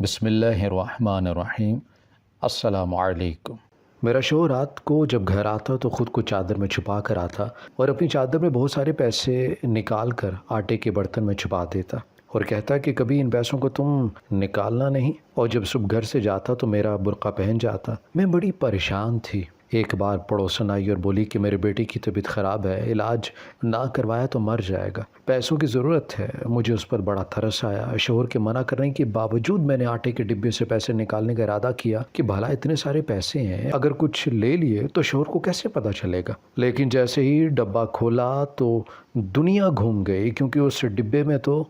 بسم اللہ الرحمن الرحیم۔ السلام علیکم۔ میرا شوہر رات کو جب گھر آتا تو خود کو چادر میں چھپا کر آتا اور اپنی چادر میں بہت سارے پیسے نکال کر آٹے کے برتن میں چھپا دیتا اور کہتا کہ کبھی ان پیسوں کو تم نکالنا نہیں، اور جب صبح گھر سے جاتا تو میرا برقع پہن جاتا۔ میں بڑی پریشان تھی۔ ایک بار پڑوسن آئی اور بولی کہ میرے بیٹے کی طبیعت خراب ہے، علاج نہ کروایا تو مر جائے گا، پیسوں کی ضرورت ہے۔ مجھے اس پر بڑا ترس آیا۔ شوہر کے منع کرنے کے باوجود میں نے آٹے کے ڈبے سے پیسے نکالنے کا ارادہ کیا کہ بھلا اتنے سارے پیسے ہیں، اگر کچھ لے لیے تو شوہر کو کیسے پتہ چلے گا۔ لیکن جیسے ہی ڈبہ کھولا تو دنیا گھوم گئی، کیونکہ اس ڈبے میں تو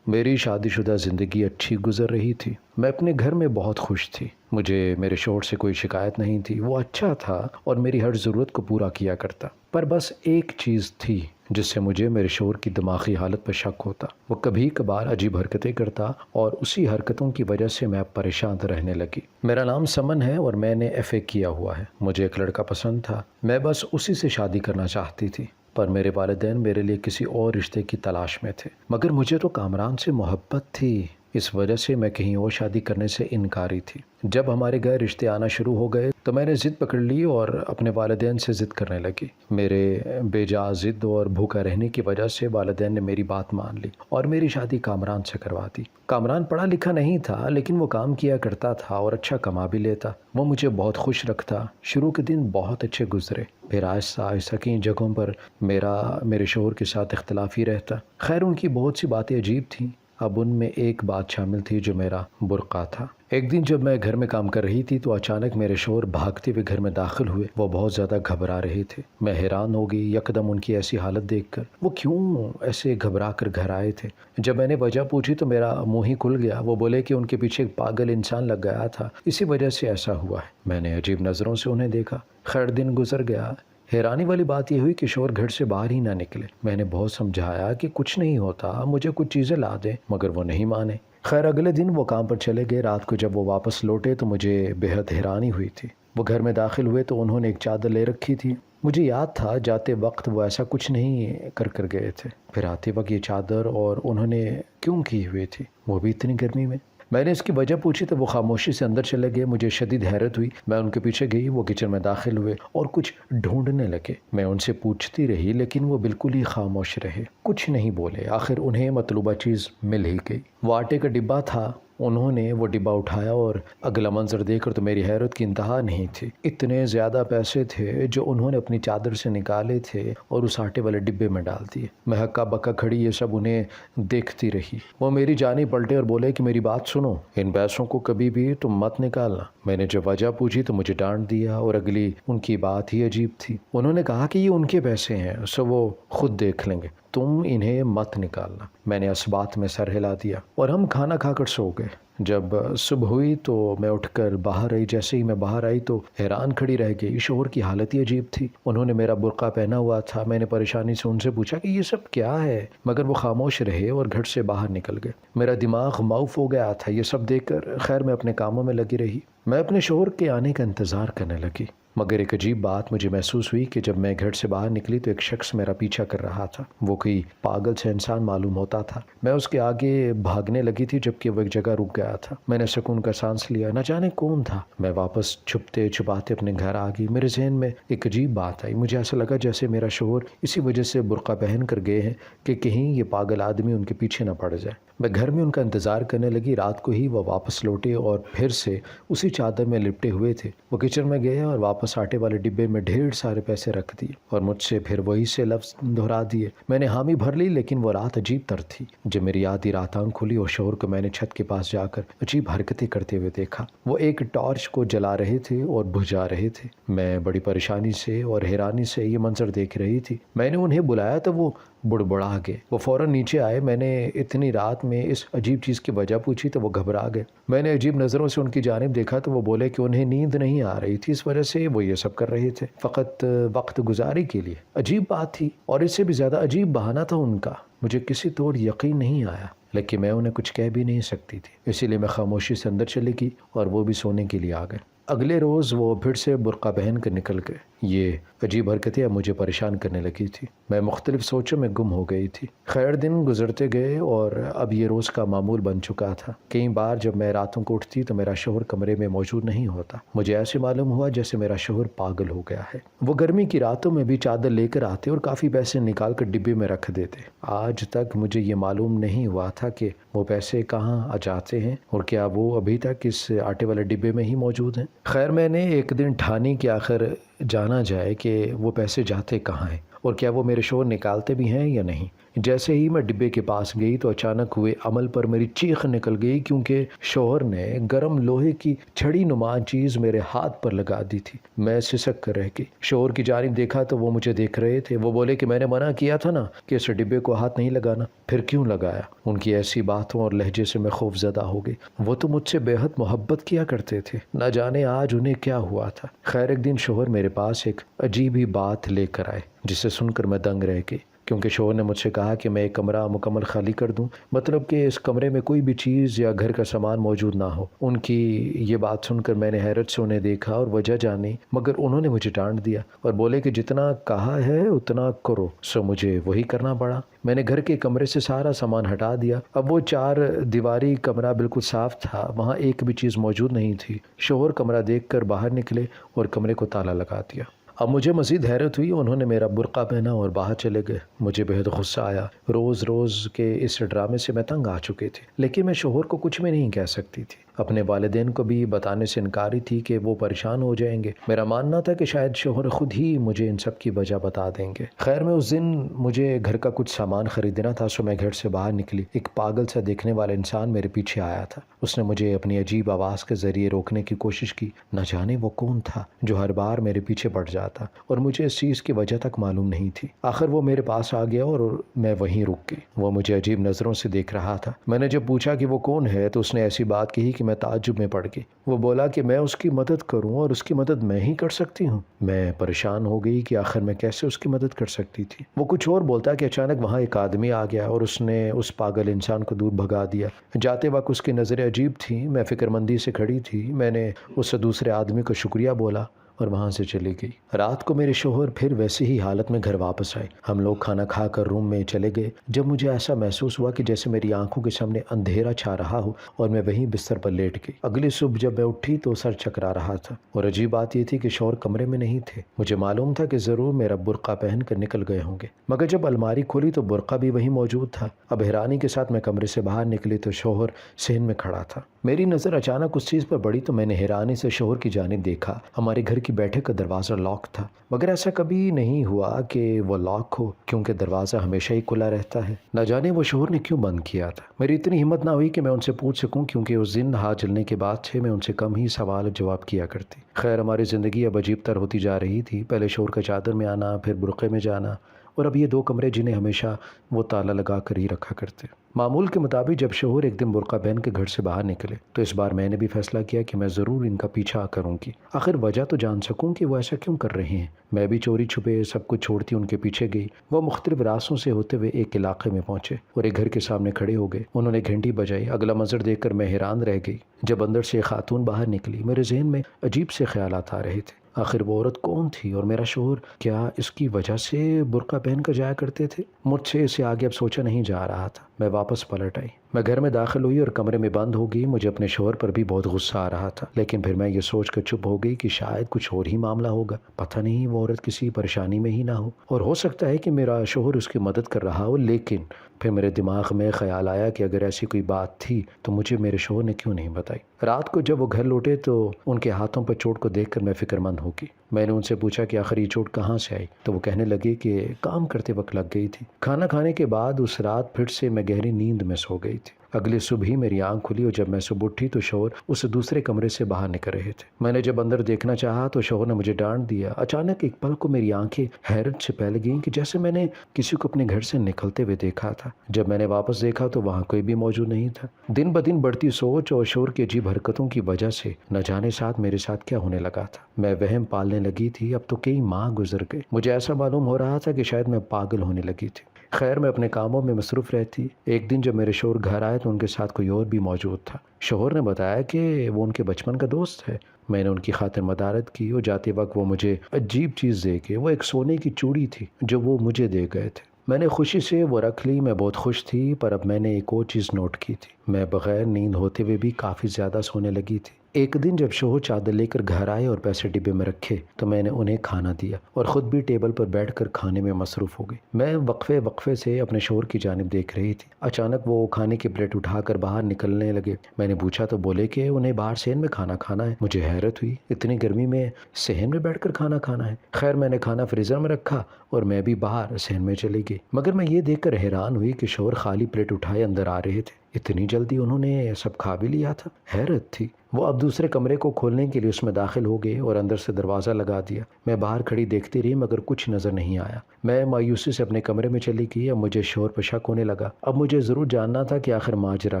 میری شادی شدہ زندگی اچھی گزر رہی تھی۔ میں اپنے گھر میں بہت خوش تھی۔ مجھے میرے شوہر سے کوئی شکایت نہیں تھی، وہ اچھا تھا اور میری ہر ضرورت کو پورا کیا کرتا۔ پر بس ایک چیز تھی جس سے مجھے میرے شوہر کی دماغی حالت پر شک ہوتا۔ وہ کبھی کبھار عجیب حرکتیں کرتا اور اسی حرکتوں کی وجہ سے میں پریشان رہنے لگی۔ میرا نام سمن ہے اور میں نے FA کیا ہوا ہے۔ مجھے ایک لڑکا پسند تھا، میں بس اسی سے شادی کرنا چاہتی تھی، پر میرے والدین میرے لیے کسی اور رشتے کی تلاش میں تھے۔ مگر مجھے تو کامران سے محبت تھی، اس وجہ سے میں کہیں اور شادی کرنے سے انکاری تھی۔ جب ہمارے گھر رشتے آنا شروع ہو گئے تو میں نے ضد پکڑ لی اور اپنے والدین سے ضد کرنے لگی۔ میرے بے جا ضد اور بھوکا رہنے کی وجہ سے والدین نے میری بات مان لی اور میری شادی کامران سے کروا دی۔ کامران پڑھا لکھا نہیں تھا، لیکن وہ کام کیا کرتا تھا اور اچھا کما بھی لیتا۔ وہ مجھے بہت خوش رکھتا۔ شروع کے دن بہت اچھے گزرے، پھر آہستہ آہستہ کئی جگہوں پر میرے شوہر کے ساتھ اختلاف ہی رہتا۔ خیر، ان کی بہت سی باتیں عجیب تھیں۔ اب ان میں ایک بات شامل تھی جو میرا برقع تھا۔ ایک دن جب میں گھر میں کام کر رہی تھی تو اچانک میرے شوہر بھاگتے ہوئے گھر میں داخل ہوئے۔ وہ بہت زیادہ گھبرا رہے تھے۔ میں حیران ہو گئی یکدم ان کی ایسی حالت دیکھ کر۔ وہ کیوں ایسے گھبرا کر گھر آئے تھے؟ جب میں نے وجہ پوچھی تو میرا منہ ہی کھل گیا۔ وہ بولے کہ ان کے پیچھے ایک پاگل انسان لگ گیا تھا، اسی وجہ سے ایسا ہوا ہے۔ میں نے عجیب نظروں سے انہیں دیکھا۔ خیر، دن گزر گیا۔ حیرانی والی بات یہ ہوئی کہ شوہر گھر سے باہر ہی نہ نکلے۔ میں نے بہت سمجھایا کہ کچھ نہیں ہوتا، مجھے کچھ چیزیں لا دیں، مگر وہ نہیں مانے۔ خیر، اگلے دن وہ کام پر چلے گئے۔ رات کو جب وہ واپس لوٹے تو مجھے بے حد حیرانی ہوئی تھی۔ وہ گھر میں داخل ہوئے تو انہوں نے ایک چادر لے رکھی تھی۔ مجھے یاد تھا جاتے وقت وہ ایسا کچھ نہیں کر گئے تھے، پھر آتے وقت یہ چادر اور انہوں نے کیوں کی ہوئی تھی، وہ بھی اتنی گرمی میں؟ میں نے اس کی وجہ پوچھی تو وہ خاموشی سے اندر چلے گئے۔ مجھے شدید حیرت ہوئی۔ میں ان کے پیچھے گئی۔ وہ کچن میں داخل ہوئے اور کچھ ڈھونڈنے لگے۔ میں ان سے پوچھتی رہی لیکن وہ بالکل ہی خاموش رہے، کچھ نہیں بولے۔ آخر انہیں مطلوبہ چیز مل ہی گئی۔ وہ آٹے کا ڈبہ تھا۔ انہوں نے وہ ڈبہ اٹھایا اور اگلا منظر دیکھ کر تو میری حیرت کی انتہا نہیں تھی۔ اتنے زیادہ پیسے تھے جو انہوں نے اپنی چادر سے نکالے تھے اور اس آٹے والے ڈبے میں ڈال دیے۔ میں ہکا بکا کھڑی یہ سب انہیں دیکھتی رہی۔ وہ میری جانب پلٹے اور بولے کہ میری بات سنو، ان پیسوں کو کبھی بھی تم مت نکالنا۔ میں نے جب وجہ پوچھی تو مجھے ڈانٹ دیا اور اگلی ان کی بات ہی عجیب تھی۔ انہوں نے کہا کہ یہ ان کے پیسے ہیں، سو وہ خود دیکھ لیں گے، تم انہیں مت نکالنا۔ میں نے اس بات میں سر ہلا دیا اور ہم کھانا کھا کر سو گئے۔ جب صبح ہوئی تو میں اٹھ کر باہر آئی۔ جیسے ہی میں باہر آئی تو حیران کھڑی رہ گئی۔ شوہر کی حالت ہی عجیب تھی۔ انہوں نے میرا برقع پہنا ہوا تھا۔ میں نے پریشانی سے ان سے پوچھا کہ یہ سب کیا ہے، مگر وہ خاموش رہے اور گھر سے باہر نکل گئے۔ میرا دماغ معاف ہو گیا تھا یہ سب دیکھ کر۔ خیر، میں اپنے کاموں میں لگی رہی۔ میں اپنے شوہر کے آنے کا انتظار کرنے لگی، مگر ایک عجیب بات مجھے محسوس ہوئی کہ جب میں گھر سے باہر نکلی تو ایک شخص میرا پیچھا کر رہا تھا۔ وہ کوئی پاگل سے انسان معلوم ہوتا تھا۔ میں اس کے آگے بھاگنے لگی تھی جبکہ وہ ایک جگہ رک گیا تھا۔ میں نے سکون کا سانس لیا، نہ جانے کون تھا۔ میں واپس چھپتے چھپاتے اپنے گھر آ گئی۔ میرے ذہن میں ایک عجیب بات آئی۔ مجھے ایسا لگا جیسے میرا شوہر اسی وجہ سے برقع پہن کر گئے ہیں کہ کہیں یہ پاگل آدمی ان کے پیچھے نہ پڑ جائے۔ میں گھر میں ان کا انتظار کرنے لگی۔ رات کو ہی وہ واپس لوٹے اور پھر سے اسی چادر میں لپٹے ہوئے تھے۔ وہ کچن میں گئے اور واپس آٹے والے ڈبے میں ڈھیر سارے پیسے رکھ دیے اور مجھ سے پھر وہی سے لفظ دہرا دیے۔ میں نے حامی بھر لی، لیکن وہ رات عجیب تر تھی۔ جب میری آدھی رات آنکھ کھلی اور شوہر کو میں نے چھت کے پاس جا کر عجیب حرکتیں کرتے ہوئے دیکھا۔ وہ ایک ٹارچ کو جلا رہے تھے اور بجھا رہے تھے۔ میں بڑی پریشانی سے اور حیرانی سے یہ منظر دیکھ رہی تھی۔ میں نے انہیں بلایا تو وہ بڑبڑا گئے۔ وہ فوراً نیچے آئے۔ میں نے اتنی رات میں اس عجیب چیز کی وجہ پوچھی تو وہ گھبرا گئے۔ میں نے عجیب نظروں سے ان کی جانب دیکھا تو وہ بولے کہ انہیں نیند نہیں آ رہی تھی، اس وجہ سے وہ یہ سب کر رہے تھے، فقط وقت گزاری کے لیے۔ عجیب بات تھی اور اس سے بھی زیادہ عجیب بہانہ تھا ان کا۔ مجھے کسی طور یقین نہیں آیا، لیکن میں انہیں کچھ کہہ بھی نہیں سکتی تھی، اسی لیے میں خاموشی سے اندر چلی گئی اور وہ بھی سونے کے لیے آ گئے۔ اگلے روز وہ پھر سے برقع پہن کر نکل گئے۔ یہ عجیب حرکتیں اب مجھے پریشان کرنے لگی تھی۔ میں مختلف سوچوں میں گم ہو گئی تھی۔ خیر دن گزرتے گئے اور اب یہ روز کا معمول بن چکا تھا۔ کئی بار جب میں راتوں کو اٹھتی تو میرا شوہر کمرے میں موجود نہیں ہوتا۔ مجھے ایسے معلوم ہوا جیسے میرا شوہر پاگل ہو گیا ہے۔ وہ گرمی کی راتوں میں بھی چادر لے کر آتے اور کافی پیسے نکال کر ڈبے میں رکھ دیتے۔ آج تک مجھے یہ معلوم نہیں ہوا تھا کہ وہ پیسے کہاں آ جاتے ہیں اور کیا وہ ابھی تک اس آٹے والے ڈبے میں ہی موجود ہیں۔ خیر میں نے ایک دن ٹھانی کہ آخر جانا جائے کہ وہ پیسے جاتے کہاں ہیں اور کیا وہ میرے شوہر نکالتے بھی ہیں یا نہیں۔ جیسے ہی میں ڈبے کے پاس گئی تو اچانک ہوئے عمل پر میری چیخ نکل گئی، کیونکہ شوہر نے گرم لوہے کی چھڑی نما چیز میرے ہاتھ پر لگا دی تھی۔ میں سسک کر رہ گئی۔ شوہر کی جانب دیکھا تو وہ مجھے دیکھ رہے تھے۔ وہ بولے کہ میں نے منع کیا تھا نا کہ اس ڈبے کو ہاتھ نہیں لگانا، پھر کیوں لگایا؟ ان کی ایسی باتوں اور لہجے سے میں خوف زدہ ہو گئی۔ وہ تو مجھ سے بے حد محبت کیا کرتے تھے، نہ جانے آج انہیں کیا ہوا تھا۔ خیر ایک دن شوہر میرے پاس ایک عجیب ہی بات لے کر آئے جسے سن کر میں دنگ رہ گئی، کیونکہ شوہر نے مجھ سے کہا کہ میں ایک کمرہ مکمل خالی کر دوں، مطلب کہ اس کمرے میں کوئی بھی چیز یا گھر کا سامان موجود نہ ہو۔ ان کی یہ بات سن کر میں نے حیرت سے انہیں دیکھا اور وجہ جانی، مگر انہوں نے مجھے ڈانٹ دیا اور بولے کہ جتنا کہا ہے اتنا کرو، سو مجھے وہی کرنا پڑا۔ میں نے گھر کے کمرے سے سارا سامان ہٹا دیا۔ اب وہ 4 دیواری کمرہ بالکل صاف تھا، وہاں ایک بھی چیز موجود نہیں تھی۔ شوہر کمرہ دیکھ کر باہر نکلے اور کمرے کو تالا لگا دیا۔ اب مجھے مزید حیرت ہوئی، انہوں نے میرا برقع پہنا اور باہر چلے گئے۔ مجھے بہت غصہ آیا۔ روز روز کے اس ڈرامے سے میں تنگ آ چکے تھے، لیکن میں شوہر کو کچھ بھی نہیں کہہ سکتی تھی۔ اپنے والدین کو بھی بتانے سے انکاری تھی کہ وہ پریشان ہو جائیں گے۔ میرا ماننا تھا کہ شاید شوہر خود ہی مجھے ان سب کی وجہ بتا دیں گے۔ خیر میں اس دن مجھے گھر کا کچھ سامان خریدنا تھا، سو میں گھر سے باہر نکلی۔ ایک پاگل سا دیکھنے والا انسان میرے پیچھے آیا تھا۔ اس نے مجھے اپنی عجیب آواز کے ذریعے روکنے کی کوشش کی۔ نہ جانے وہ کون تھا جو ہر بار میرے پیچھے پڑ جاتا اور مجھے اس چیز کی وجہ تک معلوم نہیں تھی۔ آخر وہ میرے پاس آ گیا اور میں وہیں رک گئی۔ وہ مجھے عجیب نظروں سے دیکھ رہا تھا۔ میں نے جب پوچھا کہ وہ کون ہے تو اس نے ایسی بات کہی کہ میں تعجب میں پڑ گئی۔ وہ بولا کہ میں اس کی مدد کروں اور اس کی مدد میں ہی کر سکتی ہوں۔ میں پریشان ہو گئی کہ آخر میں کیسے اس کی مدد کر سکتی تھی۔ وہ کچھ اور بولتا کہ اچانک وہاں ایک آدمی آ گیا اور اس نے اس پاگل انسان کو دور بھگا دیا۔ جاتے وقت اس کی نظریں عجیب تھیں۔ میں فکر مندی سے کھڑی تھی۔ میں نے اس دوسرے آدمی کو شکریہ بولا اور وہاں سے چلی گئی۔ رات کو میرے شوہر پھر ویسی ہی حالت میں گھر واپس آئے۔ ہم لوگ کھانا کھا کر روم میں چلے گئے۔ جب مجھے ایسا محسوس ہوا کہ جیسے میری آنکھوں کے سامنے اندھیرا چھا رہا ہو اور میں وہیں بستر پر لیٹ گئی۔ اگلی صبح جب میں اٹھی تو سر چکرا رہا تھا اور عجیب بات یہ تھی کہ شوہر کمرے میں نہیں تھے۔ مجھے معلوم تھا کہ ضرور میرا برقع پہن کر نکل گئے ہوں گے، مگر جب الماری کھولی تو برقع بھی وہیں موجود تھا۔ اب حیرانی کے ساتھ میں کمرے سے باہر نکلی تو شوہر صحن میں کھڑا تھا۔ میری نظر اچانک اس چیز پر پڑی تو میں نے حیرانی سے شوہر کی جانب دیکھا۔ ہمارے گھر کی بیٹھک کا دروازہ لاک تھا، مگر ایسا کبھی نہیں ہوا کہ وہ لاک ہو، کیونکہ دروازہ ہمیشہ ہی کھلا رہتا ہے۔ نہ جانے وہ شوہر نے کیوں بند کیا تھا۔ میری اتنی ہمت نہ ہوئی کہ میں ان سے پوچھ سکوں، کیونکہ اس دن ہاتھ جلنے کے بعد سے میں ان سے کم ہی سوال جواب کیا کرتی۔ خیر ہماری زندگی اب عجیب تر ہوتی جا رہی تھی۔ پہلے شوہر کا چادر میں آنا، پھر برقعے میں جانا، اور اب یہ 2 کمرے جنہیں ہمیشہ وہ تالا لگا کر ہی رکھا کرتے۔ معمول کے مطابق جب شوہر ایک دن برقع پہن کے گھر سے باہر نکلے تو اس بار میں نے بھی فیصلہ کیا کہ میں ضرور ان کا پیچھا کروں گی، آخر وجہ تو جان سکوں کہ وہ ایسا کیوں کر رہے ہیں۔ میں بھی چوری چھپے سب کچھ چھوڑتی ان کے پیچھے گئی۔ وہ مختلف راستوں سے ہوتے ہوئے ایک علاقے میں پہنچے اور ایک گھر کے سامنے کھڑے ہو گئے۔ انہوں نے گھنٹی بجائی۔ اگلا منظر دیکھ کر میں حیران رہ گئی۔ جب اندر سے ایک خاتون باہر نکلی، میرے ذہن میں عجیب سے خیالات آ رہے تھے۔ آخر وہ عورت کون تھی اور میرا شوہر کیا اس کی وجہ سے برقع پہن کر جایا کرتے تھے؟ مجھ سے اسے آگے اب سوچا نہیں جا رہا تھا۔ میں واپس پلٹ آئی۔ میں گھر میں داخل ہوئی اور کمرے میں بند ہو گئی۔ مجھے اپنے شوہر پر بھی بہت غصہ آ رہا تھا، لیکن پھر میں یہ سوچ کر چپ ہو گئی کہ شاید کچھ اور ہی معاملہ ہوگا۔ پتہ نہیں وہ عورت کسی پریشانی میں ہی نہ ہو، اور ہو سکتا ہے کہ میرا شوہر اس کی مدد کر رہا ہو۔ لیکن پھر میرے دماغ میں خیال آیا کہ اگر ایسی کوئی بات تھی تو مجھے میرے شوہر نے کیوں نہیں بتائی۔ رات کو جب وہ گھر لوٹے تو ان کے ہاتھوں پر چوٹ کو دیکھ کر میں فکر مند ہو گئی۔ میں نے ان سے پوچھا کہ آخر یہ چوٹ کہاں سے آئی، تو وہ کہنے لگے کہ کام کرتے وقت لگ گئی تھی۔ کھانا کھانے کے بعد اس رات پھر سے میں گہری نیند میں سو گئی تھی۔ اگلی صبح ہی میری آنکھ کھلی اور جب میں صبح اٹھی تو شوہر اس دوسرے کمرے سے باہر نکل رہے تھے۔ میں نے جب اندر دیکھنا چاہا تو شوہر نے مجھے ڈانٹ دیا۔ اچانک ایک پل کو میری آنکھیں حیرت سے پھیل گئیں کہ جیسے میں نے کسی کو اپنے گھر سے نکلتے ہوئے دیکھا تھا۔ جب میں نے واپس دیکھا تو وہاں کوئی بھی موجود نہیں تھا۔ دن بدن بڑھتی سوچ اور شوہر کی عجیب حرکتوں کی وجہ سے نہ جانے میرے ساتھ کیا ہونے لگا تھا۔ میں وہم پالنے لگی تھی۔ اب تو کئی ماہ گزر گئے۔ مجھے ایسا معلوم ہو رہا تھا کہ شاید میں پاگل ہونے لگی تھی۔ خیر میں اپنے کاموں میں مصروف رہتی۔ ایک دن جب میرے شوہر گھر آئے تو ان کے ساتھ کوئی اور بھی موجود تھا۔ شوہر نے بتایا کہ وہ ان کے بچپن کا دوست ہے۔ میں نے ان کی خاطر مدارت کی اور جاتے وقت وہ مجھے عجیب چیز دے کے، وہ ایک سونے کی چوڑی تھی جو وہ مجھے دے گئے تھے۔ میں نے خوشی سے وہ رکھ لی، میں بہت خوش تھی، پر اب میں نے ایک اور چیز نوٹ کی تھی، میں بغیر نیند ہوتے ہوئے بھی کافی زیادہ سونے لگی تھی۔ ایک دن جب شوہر چادر لے کر گھر آئے اور پیسے ڈبے میں رکھے تو میں نے انہیں کھانا دیا اور خود بھی ٹیبل پر بیٹھ کر کھانے میں مصروف ہو گئی۔ میں وقفے وقفے سے اپنے شوہر کی جانب دیکھ رہی تھی۔ اچانک وہ کھانے کی پلیٹ اٹھا کر باہر نکلنے لگے۔ میں نے پوچھا تو بولے کہ انہیں باہر صحن میں کھانا کھانا ہے۔ مجھے حیرت ہوئی، اتنی گرمی میں صحن میں بیٹھ کر کھانا کھانا ہے؟ خیر میں نے کھانا فریزر میں رکھا اور میں بھی باہر صحن میں چلی گئی، مگر میں یہ دیکھ کر حیران ہوئی کہ شوہر خالی پلیٹ اٹھائے اندر آ رہے تھے۔ اتنی جلدی انہوں نے سب کھا بھی لیا تھا؟ حیرت تھی۔ وہ اب دوسرے کمرے کو کھولنے کے لیے اس میں داخل ہو گئے اور اندر سے دروازہ لگا دیا۔ میں باہر کھڑی دیکھتی رہی مگر کچھ نظر نہیں آیا۔ میں مایوسی سے اپنے کمرے میں چلی گئی۔ اب مجھے شوہر پر شک ہونے لگا۔ اب مجھے ضرور جاننا تھا کہ آخر ماجرا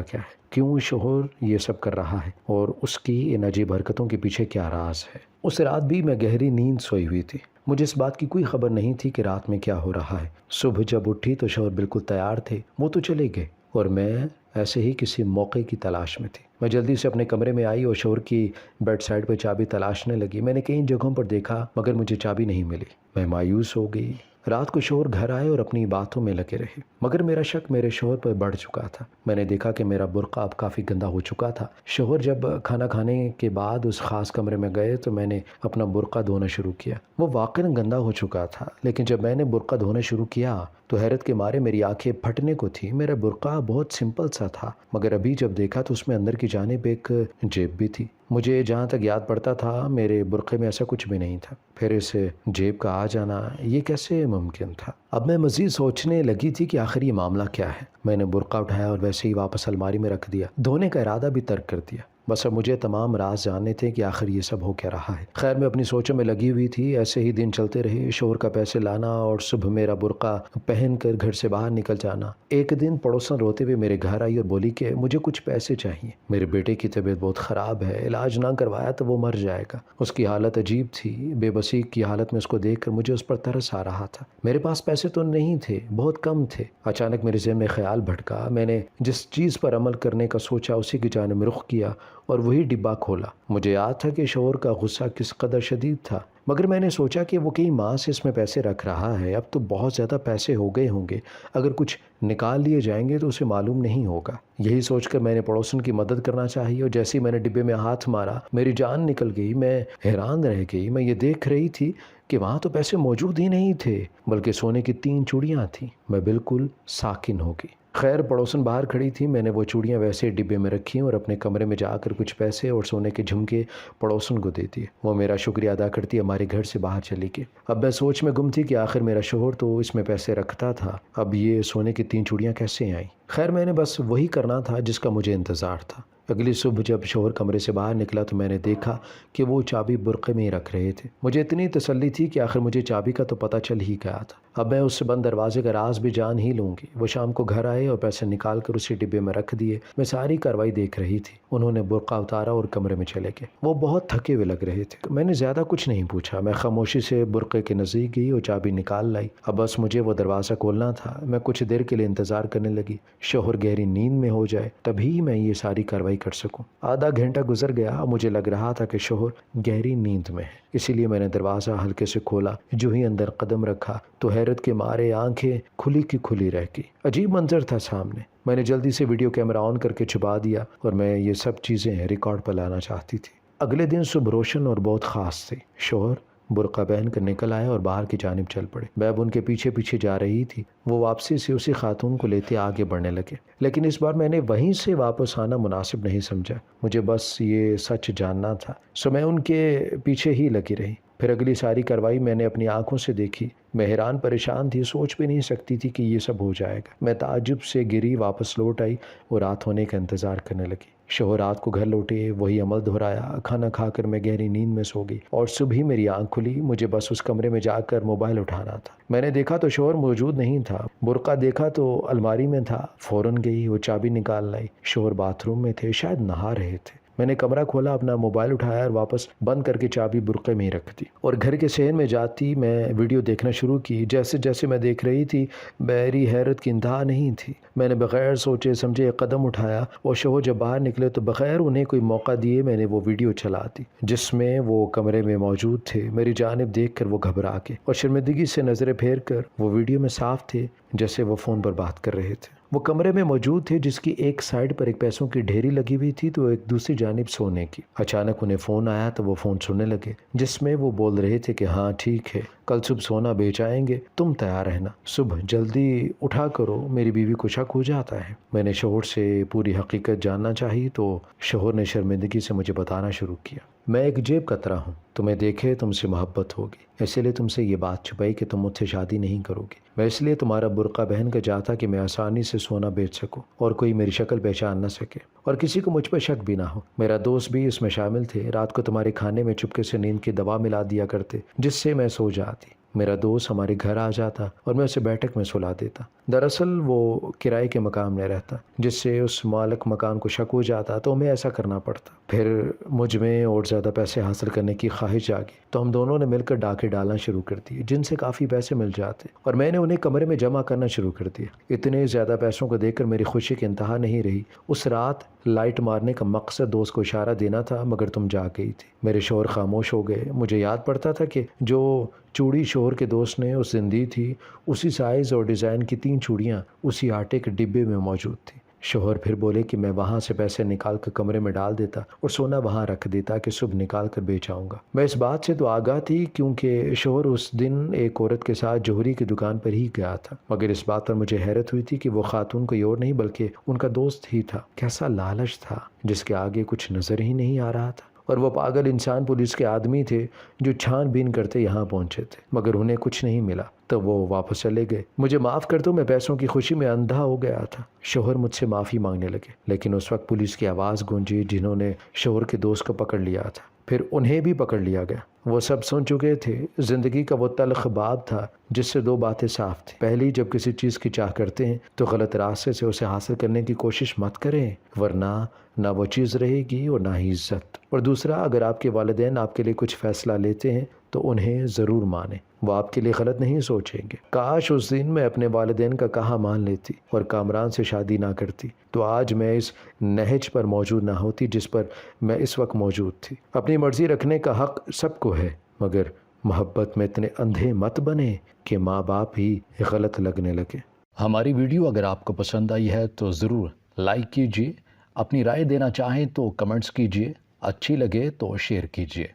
کیا ہے، کیوں شوہر یہ سب کر رہا ہے اور اس کی ان عجیب حرکتوں کے پیچھے کیا راز ہے۔ اس رات بھی میں گہری نیند سوئی ہوئی تھی۔ مجھے اس بات کی کوئی خبر نہیں تھی کہ رات میں کیا ہو رہا ہے۔ صبح جب اٹھی تو شوہر بالکل تیار تھے، وہ تو چلے گئے اور میں ایسے ہی کسی موقع کی تلاش میں تھی۔ میں جلدی سے اپنے کمرے میں آئی اور شوہر کی بیڈ سائڈ پہ چابی تلاشنے لگی۔ میں نے کئی جگہوں پر دیکھا مگر مجھے چابی نہیں ملی۔ میں مایوس ہو گئی۔ رات کو شوہر گھر آئے اور اپنی باتوں میں لگے رہے، مگر میرا شک میرے شوہر پر بڑھ چکا تھا۔ میں نے دیکھا کہ میرا برقع اب کافی گندا ہو چکا تھا۔ شوہر جب کھانا کھانے کے بعد اس خاص کمرے میں گئے تو میں نے اپنا برقع دھونا شروع کیا۔ وہ واقعاً گندا ہو چکا تھا، لیکن جب میں نے برقع دھونا شروع کیا تو حیرت کے مارے میری آنکھیں پھٹنے کو تھی۔ میرا برقع بہت سمپل سا تھا، مگر ابھی جب دیکھا تو اس میں اندر کی جانب ایک جیب بھی تھی۔ مجھے جہاں تک یاد پڑتا تھا میرے برقعے میں ایسا کچھ بھی نہیں تھا، پھر اس جیب کا آ جانا یہ کیسے ممکن تھا؟ اب میں مزید سوچنے لگی تھی کہ آخر یہ معاملہ کیا ہے۔ میں نے برقع اٹھایا اور ویسے ہی واپس الماری میں رکھ دیا، دھونے کا ارادہ بھی ترک کر دیا۔ بس اب مجھے تمام راز جاننے تھے کہ آخر یہ سب ہو کیا رہا ہے۔ خیر میں اپنی سوچوں میں لگی ہوئی تھی۔ ایسے ہی دن چلتے رہے، شوہر کا پیسے لانا اور صبح میرا برقع پہن کر گھر سے باہر نکل جانا۔ ایک دن پڑوسن روتے ہوئے میرے گھر آئی اور بولی کہ مجھے کچھ پیسے چاہیے، میرے بیٹے کی طبیعت بہت خراب ہے، علاج نہ کروایا تو وہ مر جائے گا۔ اس کی حالت عجیب تھی، بے بسی کی حالت میں اس کو دیکھ کر مجھے اس پر ترس آ رہا تھا۔ میرے پاس پیسے تو نہیں تھے، بہت کم تھے۔ اچانک میرے ذہن میں خیال بھٹکا، میں نے جس چیز پر عمل کرنے کا سوچا اسی کی جانب رخ کیا اور وہی ڈبہ کھولا۔ مجھے یاد تھا کہ شوہر کا غصہ کس قدر شدید تھا، مگر میں نے سوچا کہ وہ کئی ماہ سے اس میں پیسے رکھ رہا ہے، اب تو بہت زیادہ پیسے ہو گئے ہوں گے، اگر کچھ نکال لیے جائیں گے تو اسے معلوم نہیں ہوگا۔ یہی سوچ کر میں نے پڑوسن کی مدد کرنا چاہی اور جیسے ہی میں نے ڈبے میں ہاتھ مارا میری جان نکل گئی۔ میں حیران رہ گئی، میں یہ دیکھ رہی تھی کہ وہاں تو پیسے موجود ہی نہیں تھے بلکہ سونے کی 3 چوڑیاں تھیں۔ میں بالکل ساکن ہو گئی۔ خیر پڑوسن باہر کھڑی تھی، میں نے وہ چوڑیاں ویسے ڈبے میں رکھی اور اپنے کمرے میں جا کر کچھ پیسے اور سونے کے جھمکے پڑوسن کو دے دیے۔ وہ میرا شکریہ ادا کرتی ہمارے گھر سے باہر چلی گئی۔ اب میں سوچ میں گم تھی کہ آخر میرا شوہر تو اس میں پیسے رکھتا تھا، اب یہ سونے کی 3 چوڑیاں کیسے آئیں؟ خیر میں نے بس وہی کرنا تھا جس کا مجھے انتظار تھا۔ اگلی صبح جب شوہر کمرے سے باہر نکلا تو میں نے دیکھا کہ وہ چابی برقعے میں ہی رکھ رہے تھے۔ مجھے اتنی تسلی تھی کہ آخر مجھے چابی کا تو پتہ چل ہی گیا تھا، اب میں اس بند دروازے کا راز بھی جان ہی لوں گی۔ وہ شام کو گھر آئے اور پیسے نکال کر اسی ڈبے میں رکھ دیے۔ میں ساری کارروائی دیکھ رہی تھی۔ انہوں نے برقع اتارا اور کمرے میں چلے گئے۔ وہ بہت تھکے ہوئے لگ رہے تھے۔ میں نے زیادہ کچھ نہیں پوچھا، میں خاموشی سے برقعے کے نزدیک گئی اور چابی نکال لائی۔ اب بس مجھے وہ دروازہ کھولنا تھا۔ میں کچھ دیر کے لیے انتظار کرنے لگی، شوہر گہری نیند میں ہو جائے تبھی میں یہ ساری کارروائی کر سکوں۔ آدھا گھنٹہ گزر گیا، مجھے لگ رہا تھا کہ شوہر گہری نیند میں ہے، اسی لیے میں نے دروازہ ہلکے سے کھولا۔ جو ہی اندر قدم رکھا تو حیرت کے مارے آنکھیں کھلی کی کھلی رہ گئی۔ عجیب منظر تھا سامنے۔ میں نے جلدی سے ویڈیو کیمرہ آن کر کے چھپا دیا اور میں یہ سب چیزیں ریکارڈ پر لانا چاہتی تھی۔ اگلے دن صبح روشن اور بہت خاص تھی۔ شوہر برقع پہن کر نکل آئے اور باہر کی جانب چل پڑے۔ میں اب ان کے پیچھے پیچھے جا رہی تھی۔ وہ واپسی سے اسی خاتون کو لیتے آگے بڑھنے لگے، لیکن اس بار میں نے وہیں سے واپس آنا مناسب نہیں سمجھا۔ مجھے بس یہ سچ جاننا تھا، سو میں ان کے پیچھے ہی لگی رہی۔ پھر اگلی ساری کارروائی میں نے اپنی آنکھوں سے دیکھی۔ میں حیران پریشان تھی، سوچ بھی نہیں سکتی تھی کہ یہ سب ہو جائے گا۔ میں تعجب سے گری، واپس لوٹ آئی اور رات ہونے کا انتظار کرنے لگی۔ شوہر رات کو گھر لوٹے، وہی عمل دہرایا۔ کھانا کھا کر میں گہری نیند میں سو گئی اور صبح ہی میری آنکھ کھلی۔ مجھے بس اس کمرے میں جا کر موبائل اٹھانا تھا۔ میں نے دیکھا تو شوہر موجود نہیں تھا۔ برقع دیکھا تو الماری میں تھا، فوراً گئی وہ چابی نکال لائی۔ شوہر باتھ روم میں تھے، شاید نہا رہے تھے۔ میں نے کمرہ کھولا، اپنا موبائل اٹھایا اور واپس بند کر کے چابی برقعے میں ہی رکھ دی اور گھر کے صحن میں جاتی میں ویڈیو دیکھنا شروع کی۔ جیسے جیسے میں دیکھ رہی تھی میری حیرت کی انتہا نہیں تھی۔ میں نے بغیر سوچے سمجھے ایک قدم اٹھایا اور شوہر جب باہر نکلے تو بغیر انہیں کوئی موقع دیے میں نے وہ ویڈیو چلا دی جس میں وہ کمرے میں موجود تھے۔ میری جانب دیکھ کر وہ گھبرا کے اور شرمندگی سے نظریں پھیر کر وہ ویڈیو میں صاف تھے جیسے وہ فون پر بات کر رہے تھے۔ وہ کمرے میں موجود تھے جس کی ایک سائڈ پر ایک پیسوں کی ڈھیری لگی ہوئی تھی تو ایک دوسری جانب سونے کی۔ اچانک انہیں فون آیا تو وہ فون سننے لگے جس میں وہ بول رہے تھے کہ ہاں ٹھیک ہے، کل صبح سونا بیچ آئیں گے، تم تیار رہنا، صبح جلدی اٹھا کرو، میری بیوی کو شک ہو جاتا ہے۔ میں نے شوہر سے پوری حقیقت جاننا چاہی تو شوہر نے شرمندگی سے مجھے بتانا شروع کیا۔ میں ایک جیب کترا ہوں، تمہیں دیکھے تم سے محبت ہوگی، اسی لیے تم سے یہ بات چھپائی کہ تم مجھ سے شادی نہیں کرو گی۔ میں اس لیے تمہارا برقع پہن کر جاتا کہ میں آسانی سے سونا بیچ سکوں اور کوئی میری شکل پہچان نہ سکے اور کسی کو مجھ پر شک بھی نہ ہو۔ میرا دوست بھی اس میں شامل تھے، رات کو تمہارے کھانے میں چپکے سے نیند کی دوا ملا دیا کرتے جس سے میں سو جاتی۔ میرا دوست ہمارے گھر آ جاتا اور میں اسے بیٹھک میں سلا دیتا۔ دراصل وہ کرائے کے مکان میں رہتا جس سے اس مالک مکان کو شک ہو جاتا تو ہمیں ایسا کرنا پڑتا۔ پھر مجھ میں اور زیادہ پیسے حاصل کرنے کی خواہش جاگی تو ہم دونوں نے مل کر ڈاکے ڈالنا شروع کر دیے جن سے کافی پیسے مل جاتے اور میں نے انہیں کمرے میں جمع کرنا شروع کر دیا۔ اتنے زیادہ پیسوں کو دیکھ کر میری خوشی کی انتہا نہیں رہی۔ اس رات لائٹ مارنے کا مقصد دوست کو اشارہ دینا تھا مگر تم جا گئی تھی۔ میرے شوہر خاموش ہو گئے۔ مجھے یاد پڑتا تھا کہ جو چوڑی شوہر کے دوست نے اس دن دی تھی اسی سائز اور ڈیزائن کی 3 چوڑیاں اسی آٹے کے ڈبے میں موجود تھیں۔ شوہر پھر بولے کہ میں وہاں سے پیسے نکال کر کمرے میں ڈال دیتا اور سونا وہاں رکھ دیتا کہ صبح نکال کر بیچ آؤں گا۔ میں اس بات سے تو آگاہ تھی کیونکہ شوہر اس دن ایک عورت کے ساتھ جوہری کی دکان پر ہی گیا تھا، مگر اس بات پر مجھے حیرت ہوئی تھی کہ وہ خاتون کوئی اور نہیں بلکہ ان کا دوست ہی تھا۔ کیسا لالچ تھا جس کے آگے کچھ نظر ہی نہیں آ رہا تھا۔ اور وہ پاگل انسان پولیس کے آدمی تھے جو چھان بین کرتے یہاں پہنچے تھے مگر انہیں کچھ نہیں ملا تو وہ واپس چلے گئے۔ مجھے معاف کر دو، میں پیسوں کی خوشی میں اندھا ہو گیا تھا۔ شوہر مجھ سے معافی مانگنے لگے لیکن اس وقت پولیس کی آواز گونجی جنہوں نے شوہر کے دوست کو پکڑ لیا تھا۔ پھر انہیں بھی پکڑ لیا گیا۔ وہ سب سن چکے تھے۔ زندگی کا وہ تلخ باب تھا جس سے 2 باتیں صاف تھیں۔ پہلی، جب کسی چیز کی چاہ کرتے ہیں تو غلط راستے سے اسے حاصل کرنے کی کوشش مت کریں ورنہ نہ وہ چیز رہے گی اور نہ ہی عزت۔ اور دوسرا، اگر آپ کے والدین آپ کے لیے کچھ فیصلہ لیتے ہیں تو انہیں ضرور مانیں، وہ آپ کے لیے غلط نہیں سوچیں گے۔ کاش اس دن میں اپنے والدین کا کہا مان لیتی اور کامران سے شادی نہ کرتی تو آج میں اس نہج پر موجود نہ ہوتی جس پر میں اس وقت موجود تھی۔ اپنی مرضی رکھنے کا حق سب کو ہے مگر محبت میں اتنے اندھے مت بنے کہ ماں باپ ہی غلط لگنے لگے۔ ہماری ویڈیو اگر آپ کو پسند آئی ہے تو ضرور لائک کیجیے، اپنی رائے دینا چاہیں تو کمنٹس کیجیے، اچھی لگے تو شیئر کیجیے۔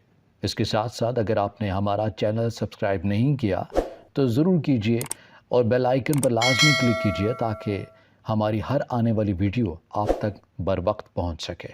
اس کے ساتھ ساتھ اگر آپ نے ہمارا چینل سبسکرائب نہیں کیا تو ضرور کیجیے اور بیل آئیکن پر لازمی کلک کیجیے تاکہ ہماری ہر آنے والی ویڈیو آپ تک بر وقت پہنچ سکے۔